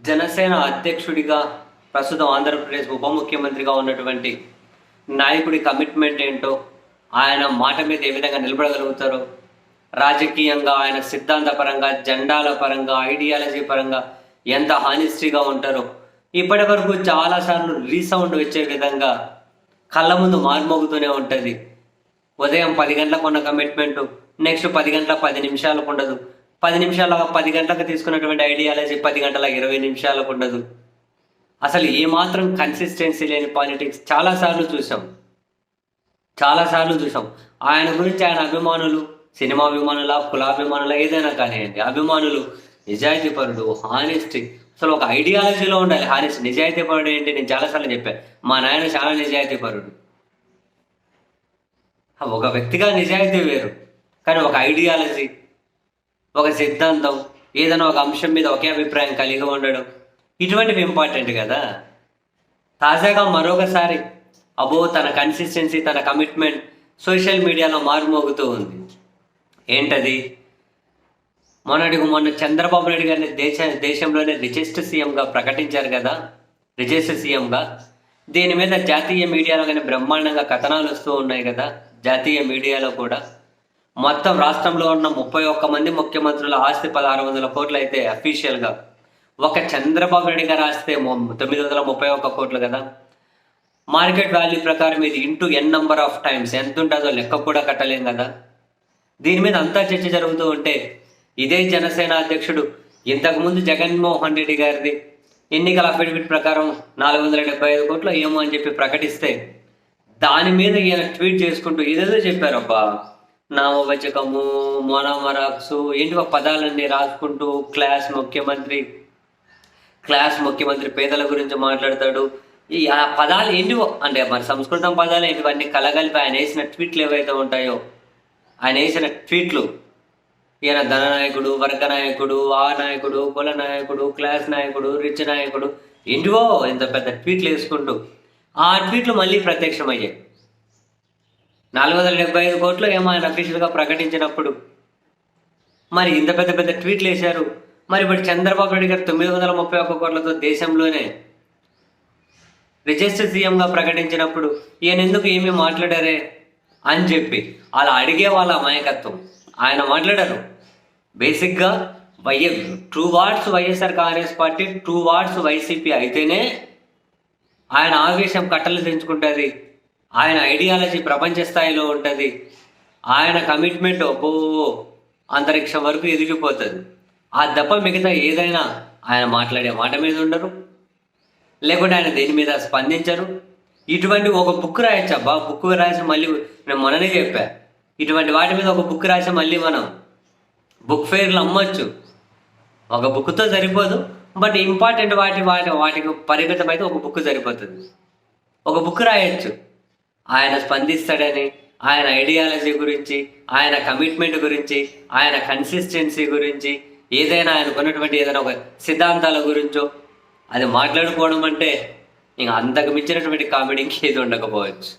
జనసేన అధ్యక్షుడిగా ప్రస్తుతం ఆంధ్రప్రదేశ్ ఉప ముఖ్యమంత్రిగా ఉన్నటువంటి నాయకుడి కమిట్మెంట్ ఏంటో, ఆయన మాట మీద ఏ విధంగా నిలబడగలుగుతారో, రాజకీయంగా ఆయన సిద్ధాంతపరంగా, జెండాల పరంగా, ఐడియాలజీ పరంగా ఎంత హానిస్ట్రీగా ఉంటారో ఇప్పటి వరకు చాలాసార్లు రీసౌండ్ వచ్చే విధంగా కళ్ళ ముందు మార్మోగుతూనే ఉంటుంది. ఉదయం 10 గంటలకు ఉన్న కమిట్మెంట్ నెక్స్ట్ 10 గంటల 10 నిమిషాలకు ఉండదు. 10 గంటలకు తీసుకున్నటువంటి ఐడియాలజీ 10 గంటల 20 నిమిషాలకు ఉండదు. అసలు ఏమాత్రం కన్సిస్టెన్సీ లేని పాలిటిక్స్ చాలాసార్లు చూసాం. ఆయన గురించి ఆయన అభిమానులు, సినిమా అభిమానుల, కులాభిమానుల, ఏదైనా కానివ్వండి, అభిమానులు నిజాయితీపరుడు, హానెస్టీ, అసలు ఒక ఐడియాలజీలో ఉండాలి. హానెస్టీ, నిజాయితీపరుడు ఏంటి? నేను చాలాసార్లు చెప్పాను, మా నాయన చాలా నిజాయితీపరుడు. ఒక వ్యక్తిగా నిజాయితీ వేరు, కానీ ఒక ఐడియాలజీ, ఒక సిద్ధాంతం, ఏదైనా ఒక అంశం మీద ఒకే అభిప్రాయం కలిగి ఉండడం, ఇటువంటివి ఇంపార్టెంట్ కదా. తాజాగా మరొకసారి తన కన్సిస్టెన్సీ, తన కమిట్మెంట్ సోషల్ మీడియాలో మారుమోగుతూ ఉంది. ఏంటది? మొన్న చంద్రబాబు నాయుడు గారిని దేశంలోనే రిచెస్ట్ సీఎంగా ప్రకటించారు కదా, రిచెస్ట్ సీఎంగా. దీని మీద జాతీయ మీడియాలో కానీ బ్రహ్మాండంగా కథనాలు వస్తూ ఉన్నాయి కదా. జాతీయ మీడియాలో కూడా మొత్తం రాష్ట్రంలో ఉన్న 31 మంది ముఖ్యమంత్రుల ఆస్తి 1600 కోట్లు అయితే అఫీషియల్గా, ఒక చంద్రబాబు నాయుడు గారు ఆస్తే 931 కోట్లు కదా. మార్కెట్ వాల్యూ ప్రకారం ఇది into N number of times ఎంత ఉంటుందో లెక్క కూడా కట్టలేం కదా. దీని మీద అంతా చర్చ జరుగుతూ ఉంటే ఇదే జనసేన అధ్యక్షుడు ఇంతకుముందు జగన్మోహన్ రెడ్డి గారిది ఎన్నికల అఫిడవిట్ ప్రకారం 475 కోట్లు ఏమో అని చెప్పి ప్రకటిస్తే, దాని మీద ఈయన ట్వీట్ చేసుకుంటూ ఏదేదో చెప్పారబ్బా. నామవచకము, మోనోమరాక్సు, ఏంటి పదాలన్నీ రాసుకుంటూ క్లాస్ ముఖ్యమంత్రి పేదల గురించి మాట్లాడతాడు. ఆ పదాలు ఏంటివో అంటే మన సంస్కృతం పదాలు ఏంటివన్నీ కలగలిపి ఆయన వేసిన ట్వీట్లు ఏవైతే ఉంటాయో, ఆయన వేసిన ట్వీట్లు, ఈయన ధన నాయకుడు, వర్గ నాయకుడు, ఆ నాయకుడు, కుల నాయకుడు, క్లాస్ నాయకుడు, రిచ్ నాయకుడు, ఏంటివో ఇంత పెద్ద ట్వీట్లు వేసుకుంటూ ఆ ట్వీట్లు మళ్ళీ ప్రత్యక్షమయ్యాయి. 475 కోట్లు ఏమో ఆయన అఫీషియల్గా ప్రకటించినప్పుడు మరి ఇంత పెద్ద ట్వీట్లు వేశారు. మరి ఇప్పుడు చంద్రబాబు నాయుడు గారు 931 కోట్లతో దేశంలోనే రిచెస్ట్ సీఎంగా ప్రకటించినప్పుడు ఈయన ఎందుకు ఏమీ మాట్లాడారే అని చెప్పి అలా అడిగే వాళ్ళ అమాయకత్వం. ఆయన మాట్లాడారు. బేసిక్గా towards YSR Congress party, towards YCP అయితేనే ఆయన ఆవేశం కట్టలు తెంచుకుంటుంది, ఆయన ఐడియాలజీ ప్రపంచ స్థాయిలో ఉంటుంది, ఆయన కమిట్మెంట్ అంతరిక్షం వరకు ఎదిగిపోతుంది. ఆ దప్ప మిగతా ఏదైనా ఆయన మాట్లాడే మాట మీద ఉండరు, లేకుంటే ఆయన దేని మీద స్పందించరు. ఇటువంటి ఒక బుక్ రాయొచ్చు అబ్బా. బుక్ రాసి మళ్ళీ నేను మొన్ననే చెప్పా, ఇటువంటి వాటి మీద ఒక బుక్ రాసి మళ్ళీ మనం బుక్ ఫెయిర్లు అమ్మొచ్చు. ఒక బుక్తో సరిపోదు, బట్ ఇంపార్టెంట్ వాటికి పరిమితం అయితే ఒక బుక్ సరిపోతుంది. ఒక బుక్ రాయొచ్చు. ఆయన స్పందిస్తాడని, ఆయన ఐడియాలజీ గురించి, ఆయన కమిట్మెంట్ గురించి, ఆయన కన్సిస్టెన్సీ గురించి, ఏదైనా ఆయనకున్నటువంటి ఏదైనా ఒక సిద్ధాంతాల గురించో అది మాట్లాడుకోవడం అంటే ఇంకా అంతకు మించినటువంటి కామెడీ ఇంకేది ఉండకపోవచ్చు.